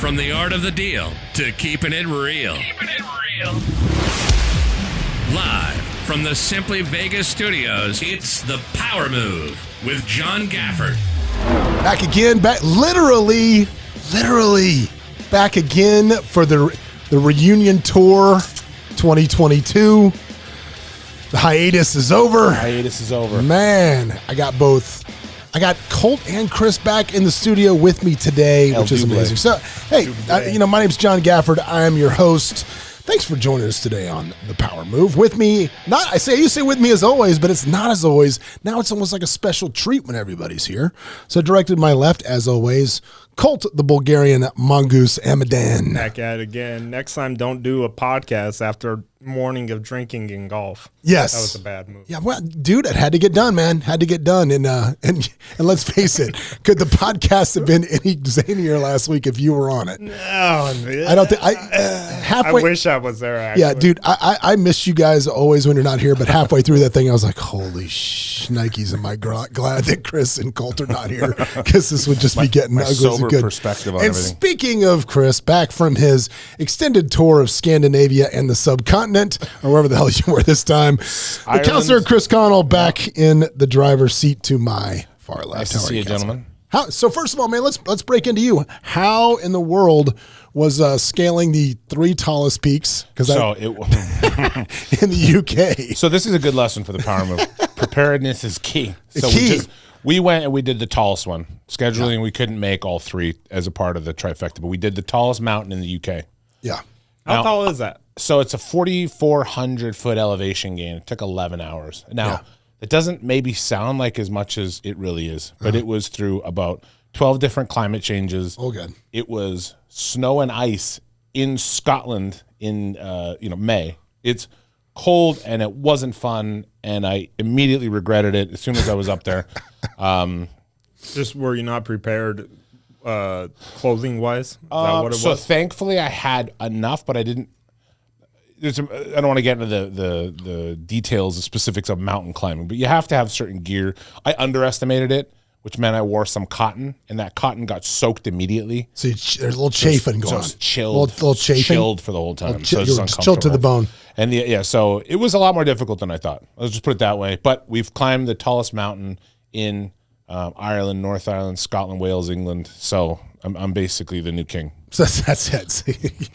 From the art of the deal to keeping it real. Live from the Simply Vegas studios, it's The Power Move with John Gafford. Back again, literally back again for the reunion tour 2022. The hiatus is over. Man, I got Colt and Chris back in the studio with me today, which is amazing. So, hey, my name's John Gafford. I am your host. Thanks for joining us today on The Power Move. With me, I used to say with me as always, but it's not as always. Now it's almost like a special treat when everybody's here. So directed to my left, as always, Colt, the Bulgarian mongoose, Amidan. Back at it again. Next time, don't do a podcast after a morning of drinking and golf. Yes. That was a bad move. Yeah, well, dude, it had to get done, man. Had to get done. And let's face it, could the podcast have been any zanier last week if you were on it? No. I don't think halfway. I wish I was there, actually. Yeah, dude, I miss you guys always when you're not here, but halfway through that thing, I was like, holy Nikes, am I glad that Chris and Colt are not here, because this would just be getting ugly. Sober perspective on everything. Speaking of Chris, back from his extended tour of Scandinavia and the subcontinent, or wherever the hell you were this time, the counselor Chris Connel back in the driver's seat to my far left. Nice to see you, gentlemen. So first of all, man, let's break into you. How in the world was scaling the 3 tallest peaks? In the UK. So this is a good lesson for the Power Move. Preparedness is key. We went and we did the tallest one. Scheduling, we couldn't make all 3 as a part of the trifecta, but we did the tallest mountain in the UK. Yeah. How tall is that? So it's a 4,400-foot elevation gain. It took 11 hours. Now, it doesn't maybe sound like as much as it really is, but it was through about 12 different climate changes. Oh, good. It was snow and ice in Scotland in May. It's cold and it wasn't fun, and I immediately regretted it as soon as I was up there. Just were you not prepared clothing wise? So thankfully I had enough, but I didn't. I don't want to get into the details, the specifics of mountain climbing, but you have to have certain gear. I underestimated it, which meant I wore some cotton, and that cotton got soaked immediately. So there's a little chafing going on. So chilled, little chafing. Chilled for the whole time. So you're chilled to the bone. And so it was a lot more difficult than I thought. Let's just put it that way. But we've climbed the tallest mountain in Ireland, North Ireland, Scotland, Wales, England. So I'm basically the new king. So that's it.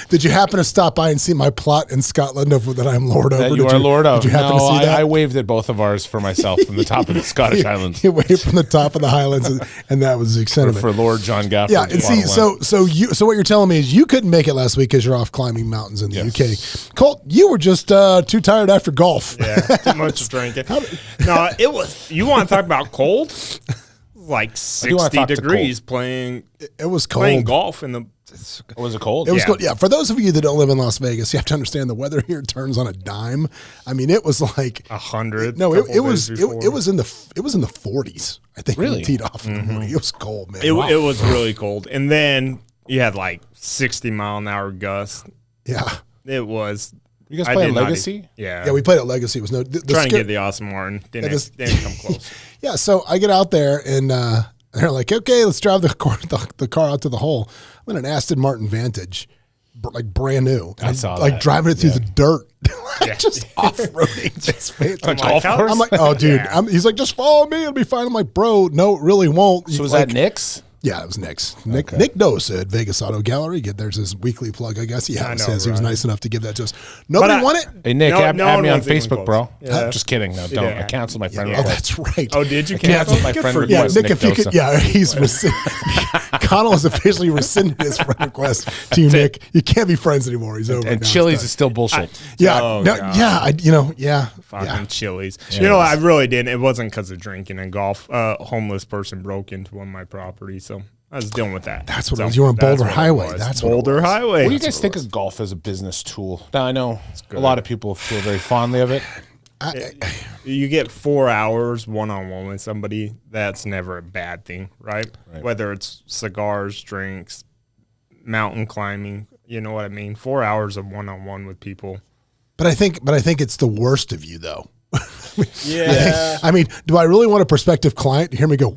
Did you happen to stop by and see my plot in Scotland that I'm lord over? That you are lord of. Did you happen to see that? I waved at both of ours for myself from the top of the Scottish Highlands. You waved from the top of the Highlands, and that was the extent of it. For Lord John Gafford. Yeah, and see, so what you're telling me is you couldn't make it last week because you're off climbing mountains in the UK. Colt, you were just too tired after golf. Yeah, too much drinking. No, it was. You want to talk about cold? Like 60 degrees playing. It was cold. Playing golf in the. Was it cold? It was cold. Yeah. For those of you that don't live in Las Vegas, you have to understand the weather here turns on a dime. I mean, it was like 100. No, it was in the 40s. I think. Really? When we teed off in the morning. It was cold, man. It was really cold, and then you had like 60-mile-an-hour gusts. Yeah. It was. You guys playing Legacy? Yeah, we played at Legacy. It was trying to get the Austin Martin. Didn't come close. Yeah, so I get out there and they're like, okay, let's drive the car out to the hole. I'm in an Aston Martin Vantage, like brand new. I saw like that. driving it through the dirt, just off-roading. I'm like, oh, dude. Yeah. He's like, just follow me. It'll be fine. I'm like, bro, no, it really won't. So was that Nick's? Yeah, it was Nick's. Nick knows at Vegas Auto Gallery. There's his weekly plug, I guess. Yeah, he was nice enough to give that to us. Nobody won it? Hey, Nick, add me on Facebook, close. bro. Yeah. Just kidding. No, don't. I canceled my friend Oh, request. that's right. Oh, did you I canceled my friend request? Yeah, Nick, if you could, he's rescinded. Connell has officially rescinded his friend request to you, Nick. You can't be friends anymore. He's over. And Chili's is still bullshit. Fucking Chili's. You know, I really didn't. It wasn't because of drinking and golf. A homeless person broke into one of my properties, so I was dealing with that. That's what it was. You were on Boulder Highway. That's Boulder Highway. What do you guys think of golf as a business tool? Now, I know a lot of people feel very fondly of it. You get 4 hours one-on-one with somebody. That's never a bad thing, right? Whether it's cigars, drinks, mountain climbing, you know what I mean? 4 hours of one-on-one with people. But I think it's the worst of you, though. Yeah. I mean, do I really want a prospective client to hear me go,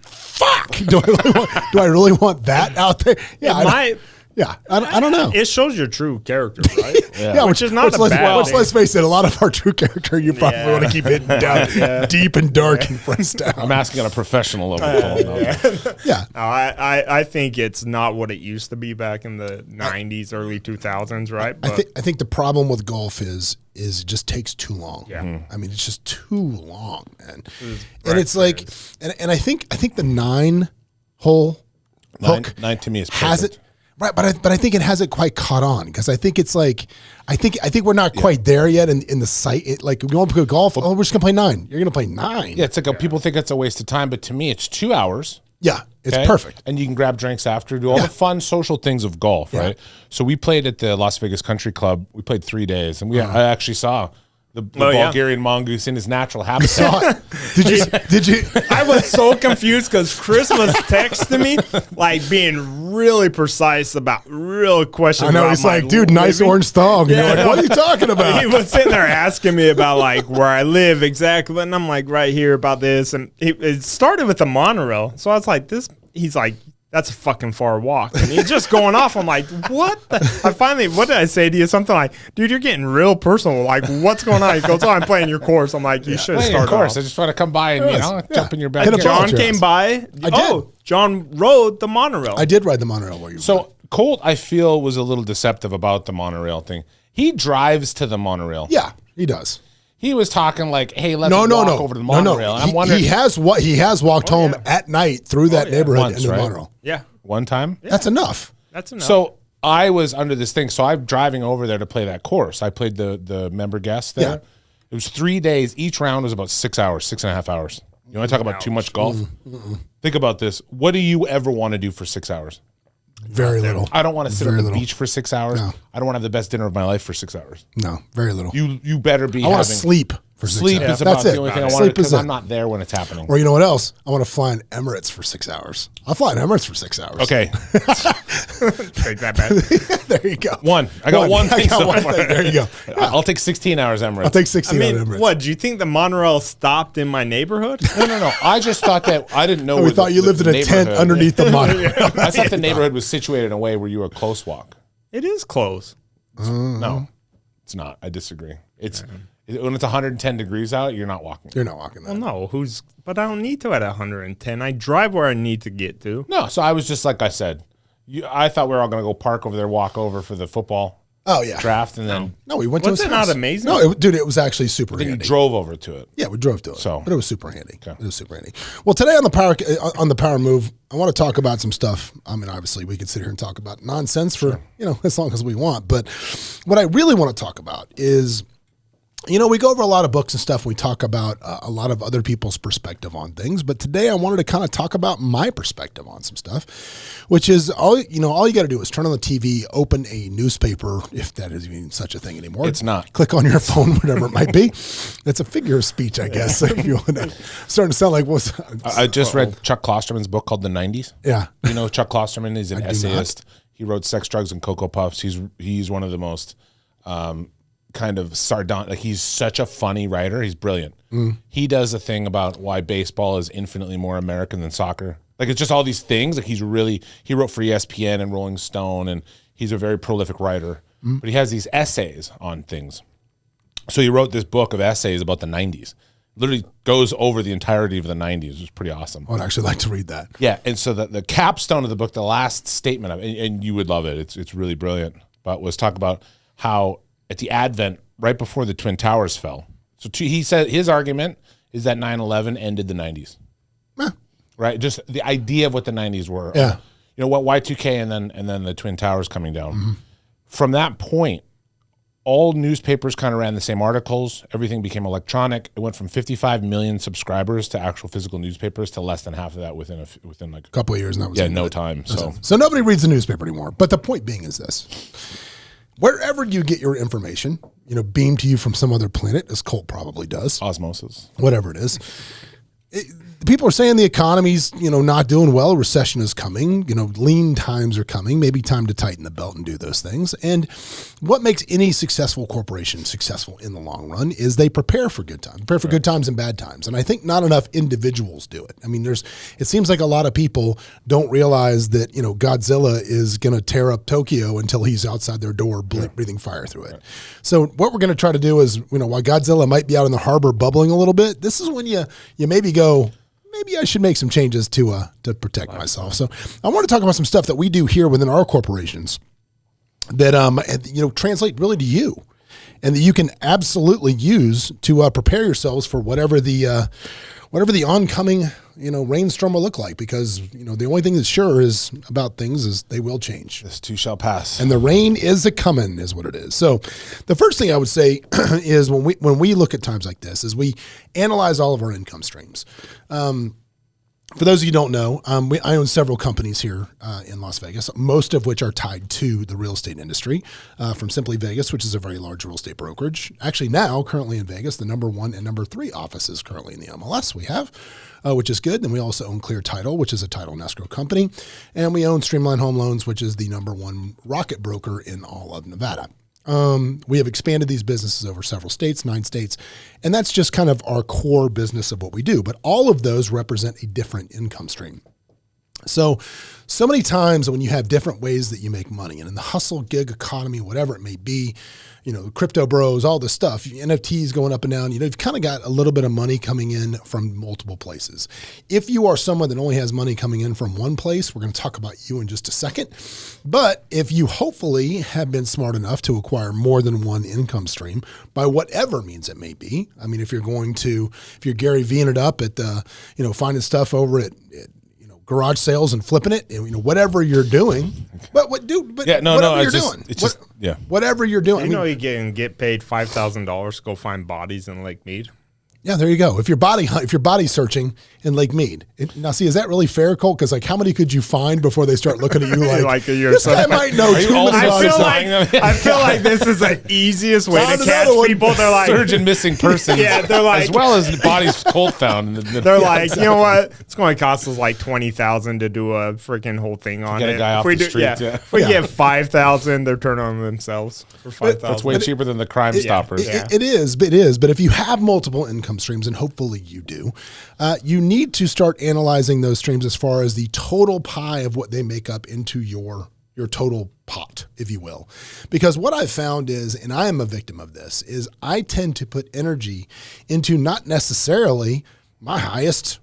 fuck? do I really want that out there? Yeah, I don't know. It shows your true character, right? Yeah, which is not a bad thing. Let's face it, a lot of our true character, you probably want to keep it down deep and dark and pressed down. I'm asking on a professional level. Yeah. No, I think it's not what it used to be back in the 90s, early 2000s, right? I think the problem with golf is it just takes too long. Yeah. I mean, it's just too long, man. And it's like, and I think the 9-hole hook Nine to me is perfect. has it. Right, but I think it hasn't quite caught on because I think it's like I think we're not quite there yet in the site. Like we want to play golf. Oh, we're just gonna play 9. You're gonna play 9. Yeah, it's like people think it's a waste of time, but to me, it's 2 hours. Yeah, it's Okay? perfect. And you can grab drinks after, do all the fun social things of golf, right? So we played at the Las Vegas Country Club. We played 3 days, and I actually saw the Bulgarian mongoose in his natural habitat. Did you? I was so confused because Chris was texting me, like being really precise about real questions. I know about he's my like, dude, nice living. orange thong. And you're like, what are you talking He about? was sitting there asking me about like where I live exactly, and I'm like right here about this, and it started with the monorail. So I was like, this. He's like, that's a fucking far walk, and he's just going off. I'm like, what? What did I say to you? Something like, dude, you're getting real personal. Like, what's going on? He goes, oh, I'm playing your course. I'm like, you should have started. Of course, off. I just want to come by and jump in your Hit a backyard. ball. John came by. John rode the monorail. I did ride the monorail while you were. So Colt, I feel, was a little deceptive about the monorail thing. He drives to the monorail. Yeah, he does. He was talking like, "Hey, let's No, walk over to the monorail." And I'm wondering, he has walked home at night through that neighborhood Once, in the right? monorail. Yeah, one time. That's enough. that's enough. So I was under this thing. So I'm driving over there to play that course. I played the member guest there. Yeah. It was 3 days. Each round was about 6 hours, 6.5 hours. You want to talk about too much golf? Think about this. What do you ever want to do for 6 hours? Very little. I don't want to sit on the little. beach for 6 hours. No. I don't want to have the best dinner of my life for 6 hours. No, very little. You better be I want having to sleep for 6 Sleep hours. is about That's the it. only thing I want Sleep is because it. I'm not there when it's happening. Or you know what else? I want to fly in Emirates for 6 hours. I'll fly in Emirates for 6 hours. Okay. Take that back. There you go. One. I got one I thing. got so one far. thing. There you go. I'll take 16 hours Emirates. I'll take 16 I on mean, Emirates. what? Do you think the monorail stopped in my neighborhood? No. I just thought that I didn't know. We where thought you lived in a tent neighborhood- underneath the monorail. I thought the neighborhood was situated in a way where you were a close walk. It is close. No, it's not. I disagree. It's when it's 110 degrees out, you're not walking. You're not walking that. Well, no, but I don't need to at 110. I drive where I need to get to. No, so I was just like I said. I thought we were all going to go park over there, walk over for the football Oh, yeah. draft, and then No, we went Was to his it not house. amazing? No, dude, it was actually super then you handy. drove over to it. Yeah, we drove to it. So- but it was super handy. It was super handy. Well, today on the power move, I want to talk about some stuff. I mean, obviously, we could sit here and talk about nonsense for as long as we want. But what I really want to talk about is, we go over a lot of books and stuff. We talk about a lot of other people's perspective on things. But today, I wanted to kind of talk about my perspective on some stuff, which is all you got to do is turn on the TV, open a newspaper, if that is even such a thing anymore. It's not. Click on your phone, whatever it might be. It's a figure of speech, I guess. If you want to, starting to sound like what's. I just read Chuck Klosterman's book called The 90s. Yeah. You know Chuck Klosterman is an I do essayist. He wrote Sex, Drugs, and Cocoa Puffs. He's one of the most kind of sardonic. Like he's such a funny writer. He's brilliant. He does a thing about why baseball is infinitely more American than soccer. Like it's just all these things. Like he wrote for ESPN and Rolling Stone, and he's a very prolific writer. But he has these essays on things. So he wrote this book of essays about the 90s. Literally goes over the entirety of the 90s. It was pretty awesome. I would actually like to read that. Yeah, and so the capstone of the book, the last statement of it, and you would love it. It's really brilliant. But was talk about how at the advent, right before the Twin Towers fell. So he said his argument is that 9/11 ended the 90s. Right, just the idea of what the 90s were. Yeah. What Y2K and then the Twin Towers coming down. From that point, all newspapers kind of ran the same articles. Everything became electronic. It went from 55 million subscribers to actual physical newspapers to less than half of that within like A couple of years, and that was no time. So nobody reads the newspaper anymore. But the point being is this: wherever you get your information, beamed to you from some other planet, as Colt probably does, osmosis. whatever it is, People are saying the economy's, not doing well. A recession is coming. Lean times are coming. Maybe time to tighten the belt and do those things. And what makes any successful corporation successful in the long run is they prepare for good times, good times and bad times. And I think not enough individuals do it. I mean, it seems like a lot of people don't realize that, Godzilla is going to tear up Tokyo until he's outside their door breathing fire through it. Right. So what we're going to try to do is, while Godzilla might be out in the harbor bubbling a little bit, this is when you maybe go, maybe I should make some changes to protect myself. So I want to talk about some stuff that we do here within our corporations that translate really to you, and that you can absolutely use to prepare yourselves for whatever the oncoming rainstorm will look like. Because the only thing that's sure is about things is they will change. This too shall pass, and the rain is a coming, is what it is. So the first thing I would say is when we look at times like this, is we analyze all of our income streams. For those of you who don't know, I own several companies here in Las Vegas, most of which are tied to the real estate industry, from Simply Vegas, which is a very large real estate brokerage. Actually now, currently in Vegas, the number 1 and number 3 offices currently in the MLS we have, which is good. And we also own Clear Title, which is a title and escrow company. And we own Streamline Home Loans, which is the number 1 rocket broker in all of Nevada. We have expanded these businesses over several states, 9 states, and that's just kind of our core business of what we do. But all of those represent a different income stream. So many times when you have different ways that you make money, and in the hustle gig economy, whatever it may be, crypto bros, all this stuff, NFTs going up and down, you've kind of got a little bit of money coming in from multiple places. If you are someone that only has money coming in from one place, we're going to talk about you in just a second. But if you hopefully have been smart enough to acquire more than one income stream by whatever means it may be, I mean, if you're Gary V'ing it up at finding stuff over at garage sales and flipping it, and whatever you're doing, whatever you're doing. You can get paid $5,000 to go find bodies in Lake Mead. Yeah, there you go. If you're body searching in Lake Mead, now see, is that really fair, Colt? Because how many could you find before they start looking at you like this guy might know too much? I feel like this is the easiest way to catch people. They're like surgeon missing persons. Yeah, they're like, as well as the bodies Colt found. They're like, you know what? It's going to cost us like $20,000 to do a freaking whole thing on it. Get a guy off the street. If we get $5,000, they're turning on themselves for $5,000. That's way cheaper than the Crime Stoppers. It is. But if you have multiple income streams, and hopefully you do, you need to start analyzing those streams as far as the total pie of what they make up into your total pot, if you will. Because what I've found is, and I am a victim of this, is I tend to put energy into not necessarily my highest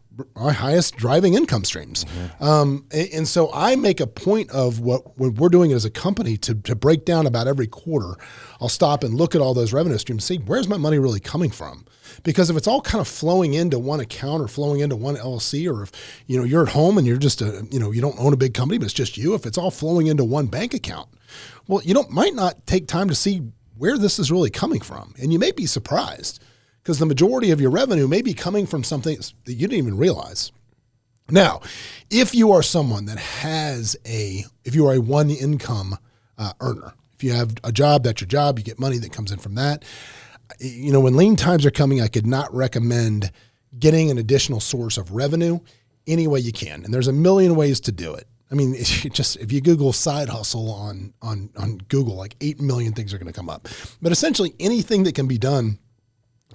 driving income streams. And so I make a point of when we're doing it as a company to break down about every quarter. I'll stop and look at all those revenue streams and see, where's my money really coming from? Because if it's all kind of flowing into one account or flowing into one LLC, or if you're at home and you're just you don't own a big company, but it's just you, if it's all flowing into one bank account, well, might not take time to see where this is really coming from. And you may be surprised, because the majority of your revenue may be coming from something that you didn't even realize. Now, if you are someone that if you are a one income earner, if you have a job, that's your job, you get money that comes in from that. When lean times are coming, I could not recommend getting an additional source of revenue any way you can. And there's a million ways to do it. I mean, if you Google side hustle on Google, like 8 million things are going to come up. But essentially anything that can be done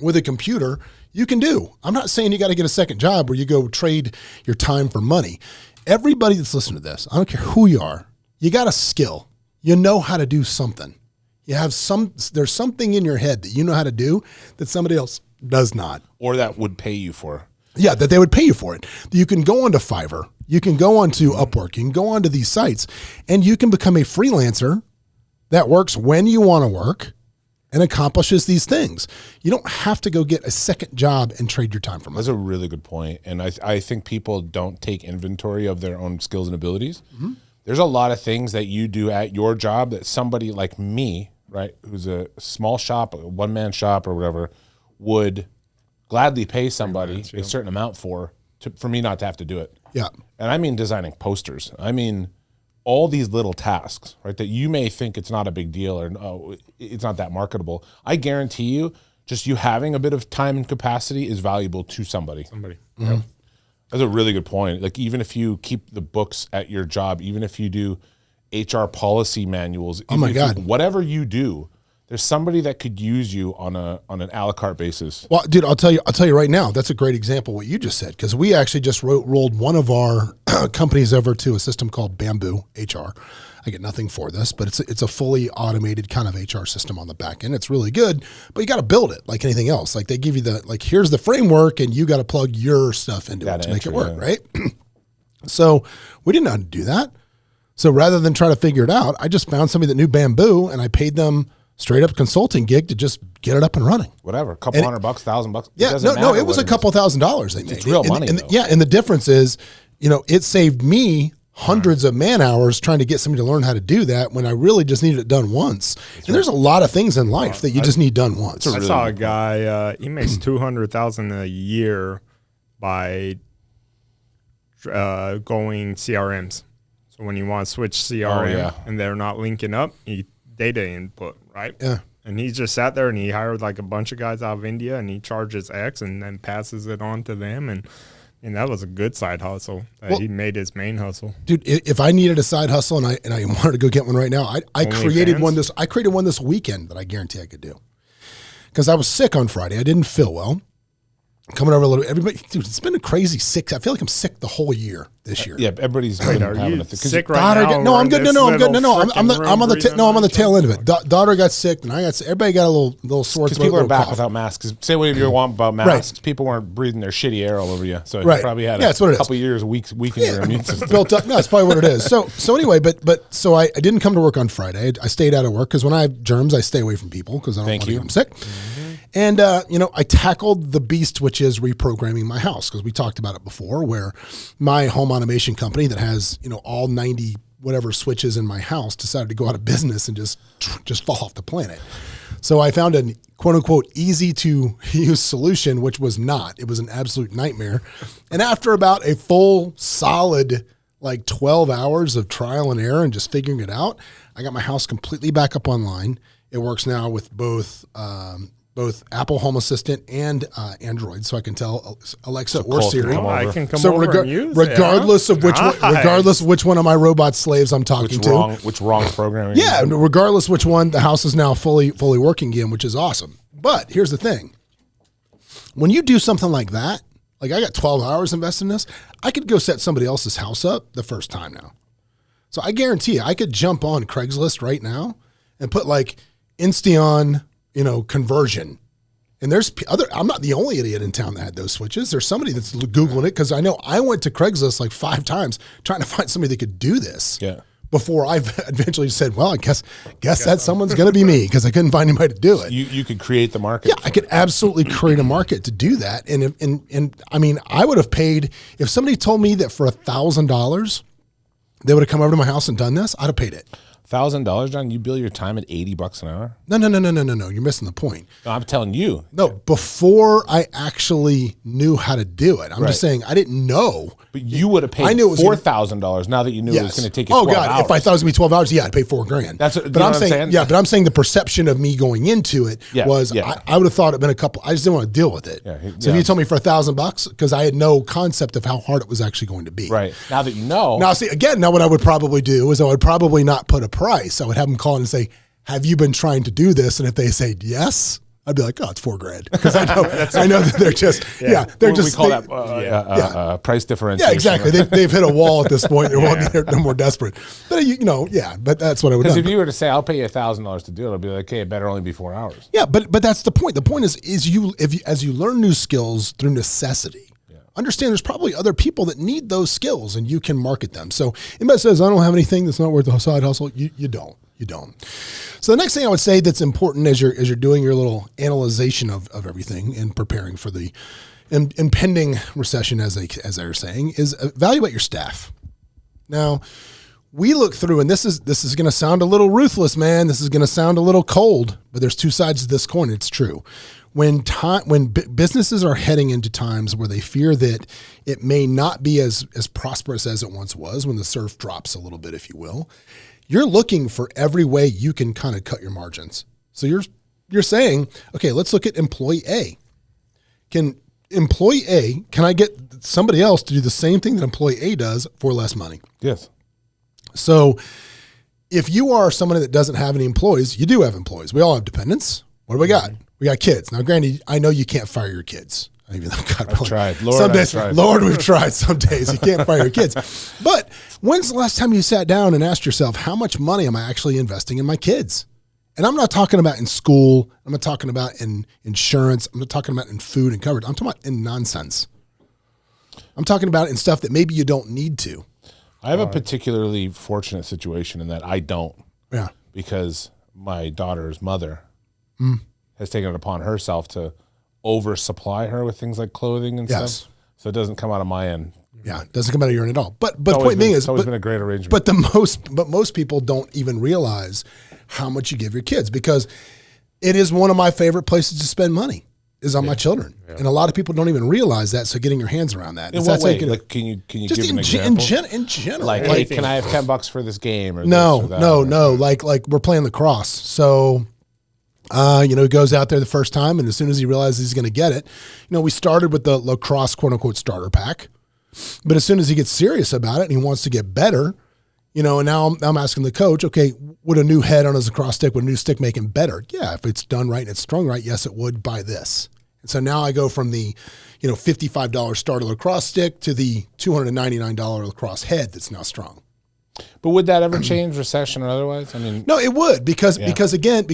with a computer, you can do. I'm not saying you got to get a second job where you go trade your time for money. Everybody that's listening to this, I don't care who you are, you got a skill. You know how to do something. There's something in your head that you know how to do that somebody else does not. Or that would pay you for. Yeah, that they would pay you for it. You can go onto Fiverr. You can go onto Upwork. You can go onto these sites, and you can become a freelancer that works when you want to work and accomplishes these things. You don't have to go get a second job and trade your time for money. That's a really good point. And I think people don't take inventory of their own skills and abilities. Mm-hmm. There's a lot of things that you do at your job that somebody like me, right, who's a small shop, a one-man shop or whatever, would gladly pay somebody a certain amount for me not to have to do it. Yeah. And I mean designing posters. I mean all these little tasks, right, that you may think it's not a big deal or no, it's not that marketable. I guarantee you, just you having a bit of time and capacity is valuable to somebody. Mm-hmm. That's a really good point. Like even if you keep the books at your job, even if you do HR policy manuals, Oh my God, whatever you do, there's somebody that could use you on an a la carte basis. Well, dude, I'll tell you right now, that's a great example what you just said, because we actually just rolled one of our companies over to a system called Bamboo HR. I get nothing for this, but it's a fully automated kind of HR system on the back end. It's really good, but you got to build it like anything else. Like they give you here's the framework, and you got to plug your stuff into it to make it work, right? So we didn't know how to do that. So rather than try to figure it out, I just found somebody that knew Bamboo, and I paid them straight up consulting gig to just get it up and running. Whatever, a couple $100, $1,000. Yeah, no, it was a couple $1,000s they made. It's real money. And the difference is, it saved me hundreds of man hours trying to get somebody to learn how to do that when I really just needed it done once. And there's a lot of things in life that you just need done once. I saw a guy, he makes $200,000 a year by going CRMs. So when you want to switch CRM and they're not linking up, data input, right? Yeah. And he just sat there and he hired like a bunch of guys out of India, and he charges X and then passes it on to them. And that was a good side hustle that he made his main hustle. Dude, if I needed a side hustle and I wanted to go get one right now, I created one this weekend that I guarantee I could do. Because I was sick on Friday. I didn't feel well. Coming over a little bit. Everybody, dude, it's been a crazy sick. I feel like I'm sick the whole year this year. Yeah, everybody's been having a sick right now. No, I'm good. No, I'm good. No, I'm on the tail end of it. Daughter got sick, and I got sick. Everybody got a little sore throat. Because people are back without masks. Say whatever you want about masks. Right. People weren't breathing their shitty air all over you. So you probably had a couple years, weakening your immune system. Built up. No, that's probably what it is. So anyway, so I didn't come to work on Friday. I stayed out of work because when I have germs, I stay away from people because I don't want to get them sick. Mm-hmm. And, I tackled the beast, which is reprogramming my house, because we talked about it before, where my home automation company that has, all 90 whatever switches in my house decided to go out of business and just fall off the planet. So I found a quote unquote easy to use solution, which was not. It was an absolute nightmare. And after about a full solid 12 hours of trial and error and just figuring it out, I got my house completely back up online. It works now with both Apple Home Assistant and Android, so I can tell Alexa or Siri. I can come over and use regardless of which one of my robot slaves I'm talking to. Which wrong programming. Yeah, regardless which one, the house is now fully working again, which is awesome. But here's the thing. When you do something like that, I got 12 hours invested in this, I could go set somebody else's house up the first time now. So I guarantee you, I could jump on Craigslist right now and put Insteon, conversion. And I'm not the only idiot in town that had those switches. There's somebody that's Googling it, because I know I went to Craigslist 5 times trying to find somebody that could do this. Yeah. Before I eventually said, well, I guess that someone's going to be me, because I couldn't find anybody to do it. You could create the market. Yeah, I could absolutely create a market to do that. And I mean, I would have paid, if somebody told me that for $1,000, they would have come over to my house and done this, I'd have paid it. $1,000, John, you bill your time at $80 an hour? No. You're missing the point. No, I'm telling you. No, before I actually knew how to do it. I'm just saying I didn't know. But you would have paid $4,000 now that you knew it was going to take you 12 hours. Oh, God. If I thought it was going to be 12 hours, I'd pay $4,000. But I'm saying? Yeah, but I'm saying the perception of me going into it was I would have thought it'd been a couple. I just didn't want to deal with it. So if you told me for $1,000, because I had no concept of how hard it was actually going to be. Right. Now that you know. Now what I would probably do is I would probably not put a price. I would have them call in and say, have you been trying to do this? And if they say yes, I'd be like, oh, it's $4,000, because I know that they're just we call that price differentiation. Yeah, exactly. They've hit a wall at this point. They're more desperate. But but that's what I would do. Because if you were to say, I'll pay you $1,000 to do it, I'd be like, okay, it better only be 4 hours. Yeah, but that's the point. The point is as you learn new skills through necessity, understand there's probably other people that need those skills, and you can market them. So anybody says, I don't have anything that's not worth a side hustle, you don't. So the next thing I would say that's important as you're doing your little analyzation of everything and preparing for the impending recession, as they were saying, is evaluate your staff. Now, we look through, and this is going to sound a little ruthless, man. This is going to sound a little cold, but there's two sides to this coin. It's true. When businesses are heading into times where they fear that it may not be as prosperous as it once was, when the surf drops a little bit, if you will, you're looking for every way you can kind of cut your margins. So you're you're saying, okay, let's look at employee A. Can I get somebody else to do the same thing that employee A does for less money? Yes. So if you are somebody that doesn't have any employees, you do have employees. We all have dependents. What do we got? We got kids. Now, granted, I know you can't fire your kids. Even though I've tried. Lord, we've tried some days. You can't fire your kids. But when's the last time you sat down and asked yourself, how much money am I actually investing in my kids? And I'm not talking about in school. I'm not talking about in insurance. I'm not talking about in food and coverage. I'm talking about in nonsense. I'm talking about in stuff that maybe you don't need to. I have a particularly fortunate situation in that I don't. Yeah. Because my daughter's mother has taken it upon herself to oversupply her with things like clothing and stuff. So it doesn't come out of my end. Yeah, it doesn't come out of your end at all. But the point being is, it's always been a great arrangement. But most people don't even realize how much you give your kids, because it is one of my favorite places to spend money is on my children. Yeah. And a lot of people don't even realize that. So getting your hands around that. In what way? Like, can you just give an example? In general. Like, hey, can I have $10 for this game? Or no. Like we're playing lacrosse. So, he goes out there the first time, and as soon as he realizes he's going to get it, we started with the lacrosse quote unquote starter pack. But as soon as he gets serious about it and he wants to get better, and now I'm asking the coach, okay, would a new head on his lacrosse stick, would a new stick make him better? Yeah, if it's done right and it's strung right, yes, it would. Buy this. And so now I go from the, $55 starter lacrosse stick to the $299 lacrosse head that's now strung. But would that ever change, recession or otherwise? I mean, no, it would because again,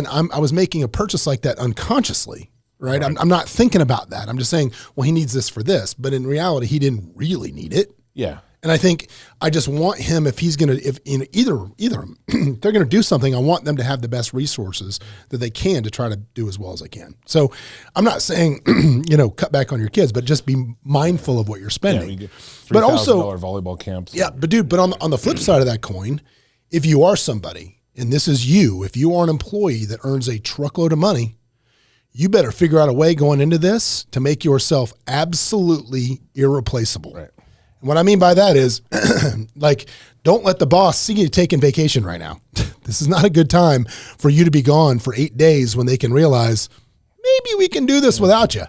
I was making a purchase like that unconsciously. Right. I'm not thinking about that. I'm just saying, well, he needs this for this. But in reality, he didn't really need it. Yeah. And I think I just want him, if he's going to, if in either they're going to do something, I want them to have the best resources that they can to try to do as well as they can. So I'm not saying, cut back on your kids, but just be mindful of what you're spending. Yeah, but also volleyball camps. Yeah. But on the flip side of that coin, if you are somebody, and this is you, if you are an employee that earns a truckload of money, you better figure out a way going into this to make yourself absolutely irreplaceable. Right. And what I mean by that is, don't let the boss see you taking vacation right now. This is not a good time for you to be gone for 8 days when they can realize maybe we can do this without you.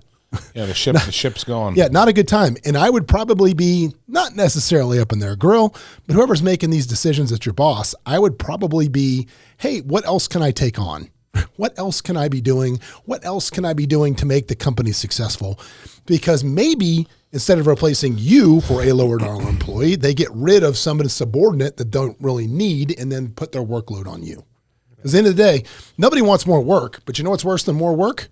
Yeah, the ship's gone. Yeah, not a good time. And I would probably be not necessarily up in their grill, but whoever's making these decisions at your boss, I would probably be, hey, what else can I take on? What else can I be doing? What else can I be doing to make the company successful? Because maybe instead of replacing you for a lower dollar employee, they get rid of somebody subordinate that don't really need and then put their workload on you. Because at the end of the day, nobody wants more work, but you know what's worse than more work?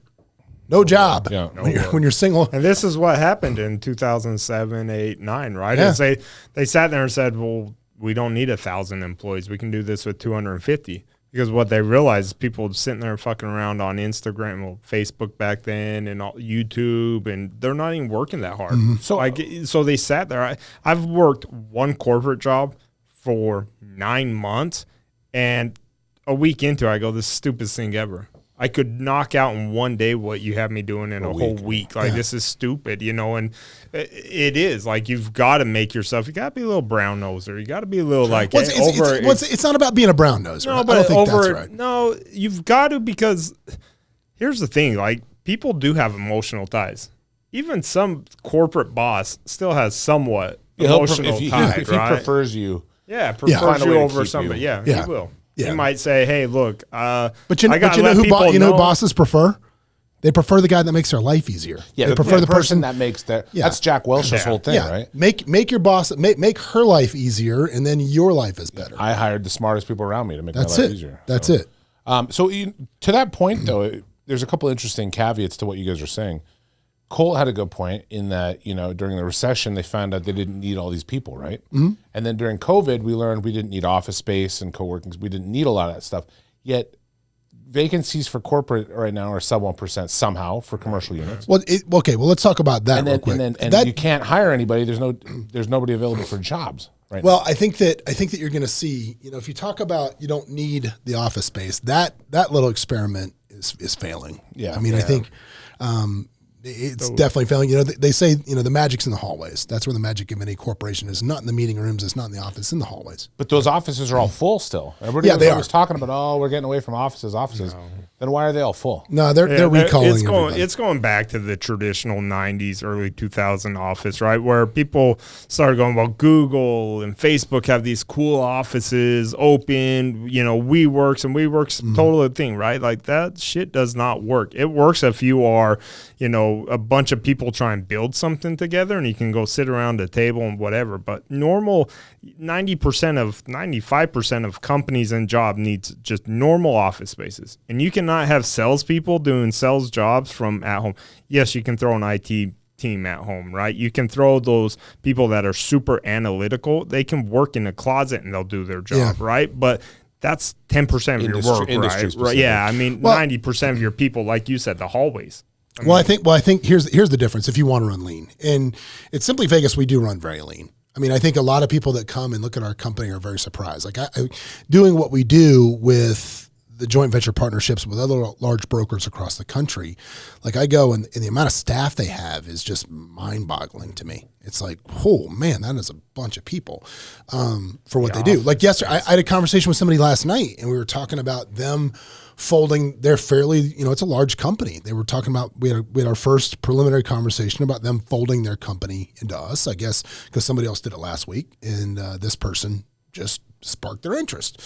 No job. Yeah, when you're single. And this is what happened in 2007, 8, 9, right? Yeah. And they sat there and said, well, we don't need 1,000 employees. We can do this with 250. Because what they realized is people sitting there fucking around on Instagram, well, Facebook back then, and YouTube, and they're not even working that hard. Mm-hmm. So they sat there. I've worked one corporate job for 9 months, and a week into it, I go, this is the stupidest thing ever. I could knock out in one day what you have me doing in a whole week. This is stupid, and it is. Like, you've got to make yourself, you got to be a little brown noser. You got to be a little like, it's not about being a brown noser. No, but I don't think that's right. No, you've got to, because here's the thing. Like, people do have emotional ties. Even some corporate boss still has somewhat emotional ties, if he prefers you. Yeah, prefers you over somebody. Yeah, he will. Yeah. You might say, "Hey, look, but you know who bosses prefer? They prefer the guy that makes their life easier. Yeah, they prefer the person that makes their. Yeah. That's Jack Welch's whole thing, right? Make your boss make her life easier, and then your life is better. I hired the smartest people around me to make my life easier. That's it. So to that point, though, there's a couple interesting caveats to what you guys are saying. Colt had a good point in that, during the recession, they found out they didn't need all these people, right? Mm-hmm. And then during COVID, we learned we didn't need office space and co-working. We didn't need a lot of that stuff. Yet vacancies for corporate right now are sub 1% somehow for commercial units. Well, let's talk about that real quick. And you can't hire anybody. There's nobody available for jobs right now. Well, I think that you're going to see, if you talk about you don't need the office space, that little experiment is failing. Yeah. I mean, I think It's definitely failing. They say, the magic's in the hallways. That's where the magic of any corporation is. Not in the meeting rooms. It's not in the office. It's in the hallways. But those offices are all full still. Everybody they was talking about, we're getting away from offices. No. Then why are they all full? No, they're recalling it's going back to the traditional 90s, early 2000 office, right? Where people started going, well, Google and Facebook have these cool offices open, WeWorks, and WeWorks total thing, right? Like that shit does not work. It works if you are, a bunch of people try and build something together and you can go sit around a table and whatever. But normal 95% of companies and job needs just normal office spaces. And you cannot have salespeople doing sales jobs from at home. Yes, you can throw an IT team at home, right? You can throw those people that are super analytical. They can work in a closet and they'll do their job, right? But that's 10% of your work, right? Yeah, 90% of your people, like you said, the hallways. I think here's the difference if you want to run lean. And it's Simply Vegas, we do run very lean. I think a lot of people that come and look at our company are very surprised. Like doing what we do with the joint venture partnerships with other large brokers across the country, like I go and the amount of staff they have is just mind-boggling to me. It's like, oh man, that is a bunch of people for what they do. Like yesterday, I had a conversation with somebody last night and we were talking about them folding their fairly, it's a large company. They were talking about, we had our first preliminary conversation about them folding their company into us, I guess, because somebody else did it last week. And this person just sparked their interest.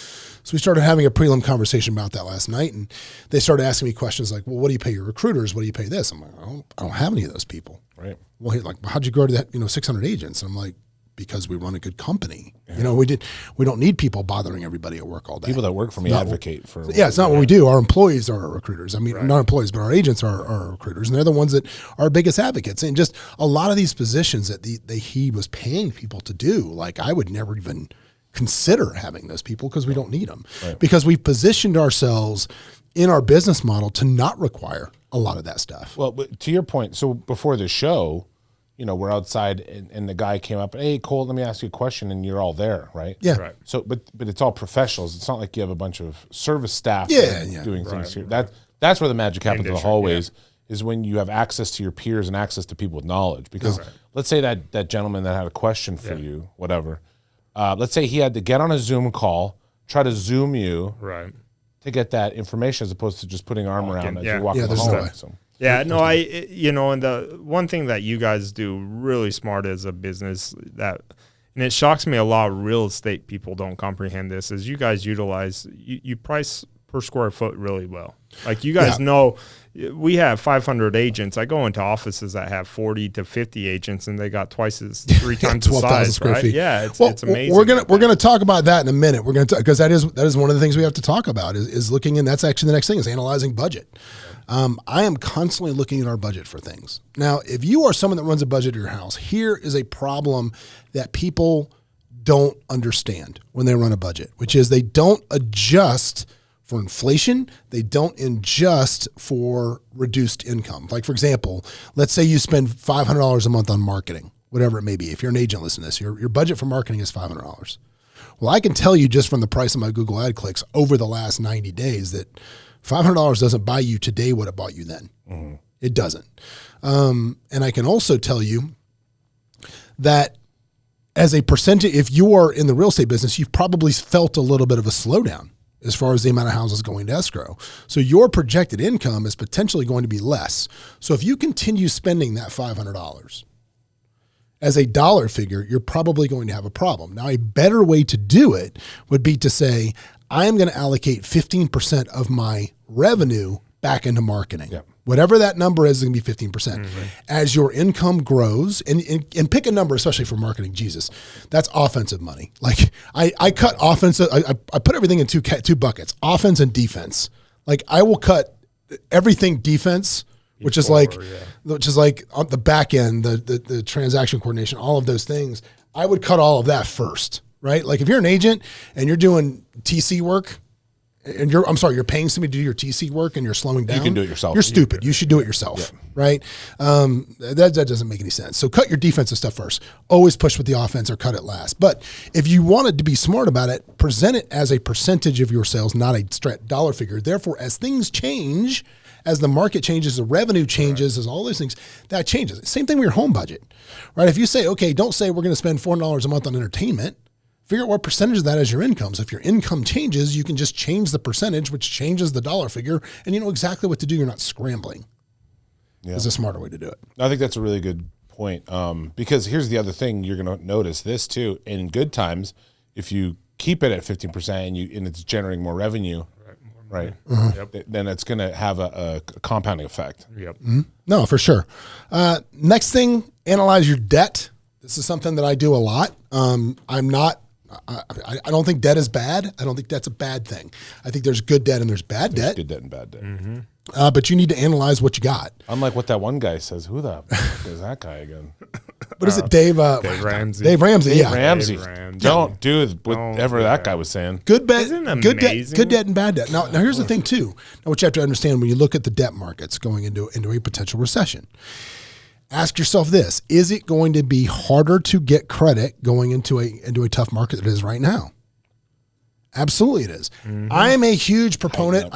So we started having a prelim conversation about that last night. And they started asking me questions like, well, what do you pay your recruiters? What do you pay this? I'm like, I don't have any of those people. Right. Well, he's like, how'd you grow to that, 600 agents? And I'm like, because we run a good company. Yeah. We don't need people bothering everybody at work all day. People that work for me advocate for. Yeah, it's not what we do. Our employees are our recruiters. Not employees, but our agents are our recruiters, and they're the ones that are our biggest advocates. And just a lot of these positions that he was paying people to do, like I would never even consider having those people because we don't need them. Right. Because we've positioned ourselves in our business model to not require a lot of that stuff. Well, but to your point, so before the show, we're outside and the guy came up, hey, Colt, let me ask you a question, and you're all there, right? Yeah. Right. So, but it's all professionals. It's not like you have a bunch of service staff doing things here. That's where the magic happens in the hallways is when you have access to your peers and access to people with knowledge. Because let's say that gentleman that had a question for you, whatever, let's say he had to get on a Zoom call, try to Zoom you to get that information as opposed to just putting an arm around as you're walking the hallway. Yeah, no, and the one thing that you guys do really smart as a business and it shocks me a lot of real estate people don't comprehend this, is you guys you price per square foot really well. Like you guys know, we have 500 agents. I go into offices that have 40 to 50 agents and they got three times the size, square right? feet. Yeah, it's amazing. We're gonna talk about that in a minute. We're gonna because that is one of the things we have to talk about is looking, and that's actually the next thing is analyzing budget. I am constantly looking at our budget for things. Now, if you are someone that runs a budget at your house, here is a problem that people don't understand when they run a budget, which is they don't adjust for inflation. They don't adjust for reduced income. Like, for example, let's say you spend $500 a month on marketing, whatever it may be. If you're an agent listening to this, your budget for marketing is $500. Well, I can tell you just from the price of my Google ad clicks over the last 90 days that $500 doesn't buy you today what it bought you then. Mm-hmm. It doesn't. And I can also tell you that as a percentage, if you are in the real estate business, you've probably felt a little bit of a slowdown as far as the amount of houses going to escrow. So your projected income is potentially going to be less. So if you continue spending that $500 as a dollar figure, you're probably going to have a problem. Now, a better way to do it would be to say, I am going to allocate 15% of my revenue back into marketing. Yep. Whatever that number is going to be 15%. Mm-hmm. As your income grows, and pick a number, especially for marketing, Jesus, that's offensive money. Like I cut offensive, I put everything in two buckets, offense and defense. Like I will cut everything defense, which is like on the back end, the transaction coordination, all of those things. I would cut all of that first, right? Like if you're an agent and you're doing TC work, and you're paying somebody to do your TC work and you're slowing down. You can do it yourself. You're stupid. You should do it yourself, right? That doesn't make any sense. So cut your defensive stuff first. Always push with the offense or cut it last. But if you wanted to be smart about it, present it as a percentage of your sales, not a straight dollar figure. Therefore, as things change, as the market changes, the revenue changes, as all those things, that changes. Same thing with your home budget, right? If you say, okay, don't say we're going to spend $400 a month on entertainment, figure out what percentage of that is your income. So if your income changes, you can just change the percentage, which changes the dollar figure, and you know exactly what to do. You're not scrambling. Yeah. It's a smarter way to do it. I think that's a really good point. Because here's the other thing, you're going to notice this too. In good times, if you keep it at 15% and it's generating more revenue, right? Then it's going to have a compounding effect. No, for sure. Next thing, analyze your debt. This is something that I do a lot. I don't think debt is bad. I don't think that's a bad thing. I think there's good debt and there's bad debt. Good debt and bad debt. But you need to analyze what you got. Unlike what that one guy says. Who the fuck is that guy again? What is it, Dave? Dave Ramsey. Dave Ramsey, yeah. Ramsey. Don't do whatever that guy was saying. Good debt and bad debt. Now here's the thing too. Now what you have to understand when you look at the debt markets going into a potential recession, ask yourself this: is it going to be harder to get credit going into a tough market than it is right now? Absolutely it is. I am a huge proponent.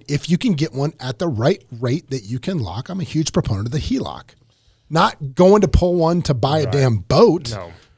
If you can get one at the right rate that you can lock, I'm a huge proponent of the HELOC. Not going to pull one to buy a damn boat.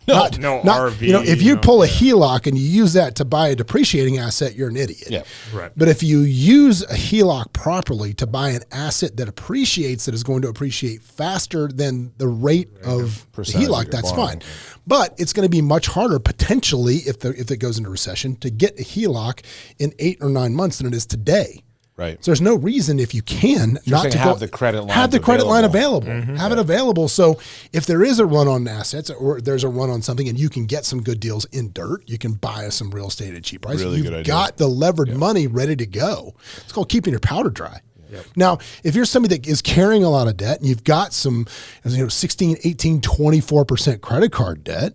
No RV. You know, if you pull a HELOC and you use that to buy a depreciating asset, you're an idiot. Yeah, right. But if you use a HELOC properly to buy an asset that appreciates, that is going to appreciate faster than the rate of the HELOC, that's fine. But it's going to be much harder potentially if it goes into recession to get a HELOC in 8 or 9 months than it is today. Right. So there's no reason if you can not to have the credit line. Have the credit line available. Have it available. So if there is a run on assets or there's a run on something and you can get some good deals in dirt, you can buy some real estate at a cheap price. Really You've got the levered money ready to go. It's called keeping your powder dry. Now, if you're somebody that is carrying a lot of debt and you've got some 16, 18, 24% credit card debt,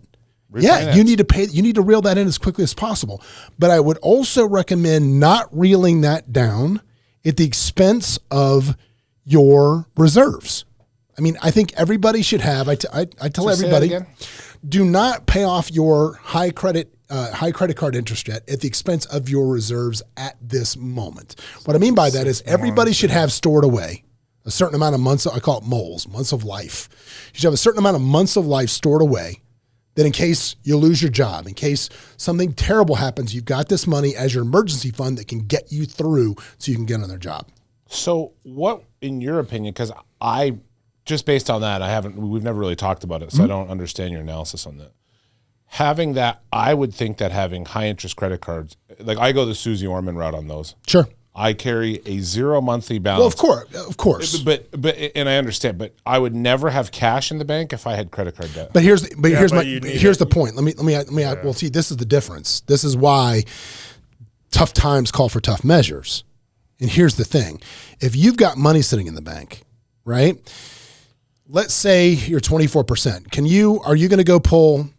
refinance. You need to reel that in as quickly as possible. But I would also recommend not reeling that down at the expense of your reserves. I mean, I think everybody should have, I tell everybody, do not pay off your high credit card interest debt at the expense of your reserves at this moment. What I mean by that is everybody should have stored away a certain amount of months. I call it moles, months of life. You should have a certain amount of months of life stored away that in case you lose your job, in case something terrible happens, you've got this money as your emergency fund that can get you through so you can get another job. So what, in your opinion, because I, just based on that, we've never really talked about it, so I don't understand your analysis on that. Having that, I would think that having high interest credit cards, like I go the Susie Orman route on those. Sure. I carry a 0 monthly balance. Well, of course. But and I understand, but I would never have cash in the bank if I had credit card debt. But here's the point. Let me well, see, this is the difference. This is why tough times call for tough measures. And here's the thing. If you've got money sitting in the bank, right? Let's say you're 24%. Are you going to go pull,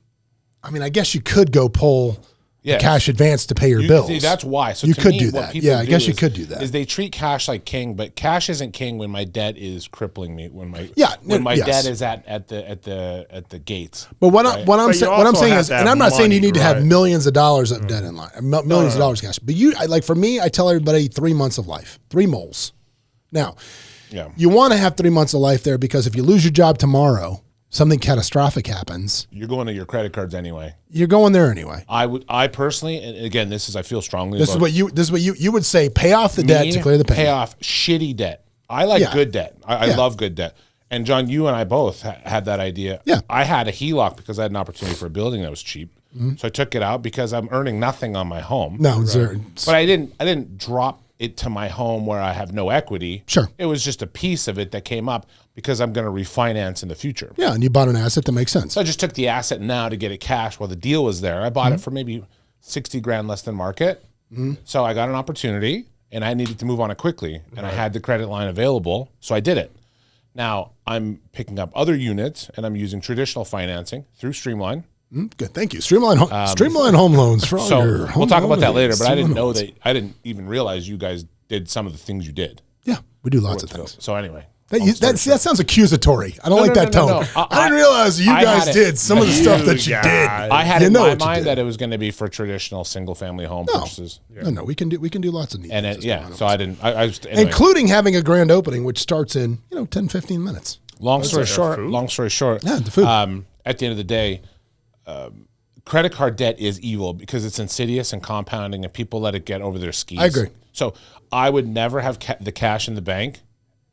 I mean, I guess you could go pull cash advance to pay your bills. See, that's why. So you could do that. Yeah, I guess you could do that. Is they treat cash like king, but cash isn't king when my debt is crippling me. When my debt is at the gates. But what I'm saying is, and I'm not saying you need to have millions of dollars of debt in line, millions of dollars cash. But for me, I tell everybody 3 months of life, 3 moles. Now, you want to have 3 months of life there because if you lose your job tomorrow, something catastrophic happens, you're going to your credit cards anyway. You're going there anyway. I personally, and again, I feel strongly. This is what you would say: pay off the debt to clear the payment. Pay off shitty debt. I like good debt. I love good debt. And John, you and I both had that idea. Yeah. I had a HELOC because I had an opportunity for a building that was cheap, so I took it out because I'm earning nothing on my home. No, but I didn't drop it to my home where I have no equity. Sure. It was just a piece of it that came up because I'm going to refinance in the future. Yeah, and you bought an asset that makes sense. So I just took the asset now to get it cash while the deal was there. I bought it for maybe 60 grand less than market. So I got an opportunity and I needed to move on it quickly. And I had the credit line available, so I did it. Now I'm picking up other units and I'm using traditional financing through Streamline. Good, thank you. Streamline Home Loans for all your home we'll talk about that later, but I didn't know loans. that. I didn't even realize you guys did some of the things you did. Yeah, we do lots of things. So anyway, That sounds accusatory. I don't like that tone. no. I didn't realize you guys did some of the stuff that you did. I had in my mind that it was going to be for traditional single-family home purchases. No, we can do lots of neat And things. so I didn't. I was, anyway. Including having a grand opening, which starts in 10, 15 minutes. Long story short. Yeah, the food. At the end of the day, credit card debt is evil because it's insidious and compounding, and people let it get over their skis. I agree. So I would never have the cash in the bank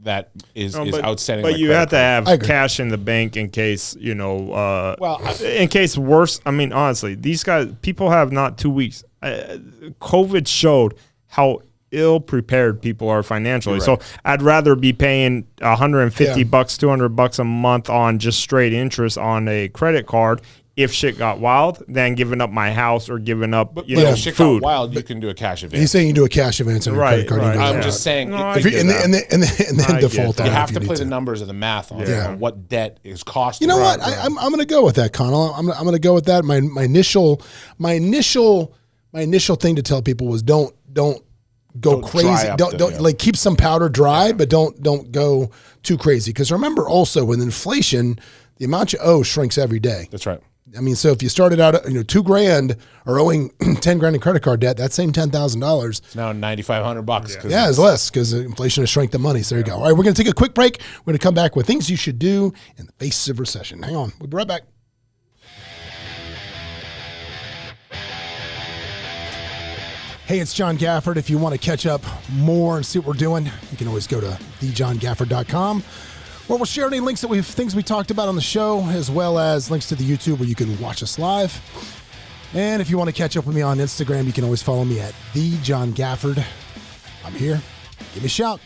that is outstanding. But you have to have cash in the bank in case, in case worse. I mean, honestly, these guys, people have not 2 weeks. COVID showed how ill prepared people are financially. Right. So I'd rather be paying $150, $200 a month on just straight interest on a credit card if shit got wild, than giving up my house or giving up if shit got wild, you can do a cash advance. He's saying you do a cash advance on your credit card. Right. I'm just saying, and then default. You have to play the numbers of the math on what debt is costing. You know what? I'm going to go with that, Connell. I'm going to go with that. My initial thing to tell people was don't go crazy. Don't keep some powder dry, but don't go too crazy. Because remember also with inflation, the amount you owe shrinks every day. That's right. I mean, so if you started out, $2,000 or owing $10,000 in credit card debt, that same $10,000. It's now $9,500. Yeah, it's less because inflation has shrank the money. So there you go. All right, we're going to take a quick break. We're going to come back with things you should do in the face of recession. Hang on. We'll be right back. Hey, it's John Gafford. If you want to catch up more and see what we're doing, you can always go to thejohngafford.com. where we'll share any links things we talked about on the show, as well as links to the YouTube where you can watch us live. And if you want to catch up with me on Instagram, you can always follow me at @thejohngafford. I'm here. Give me a shout.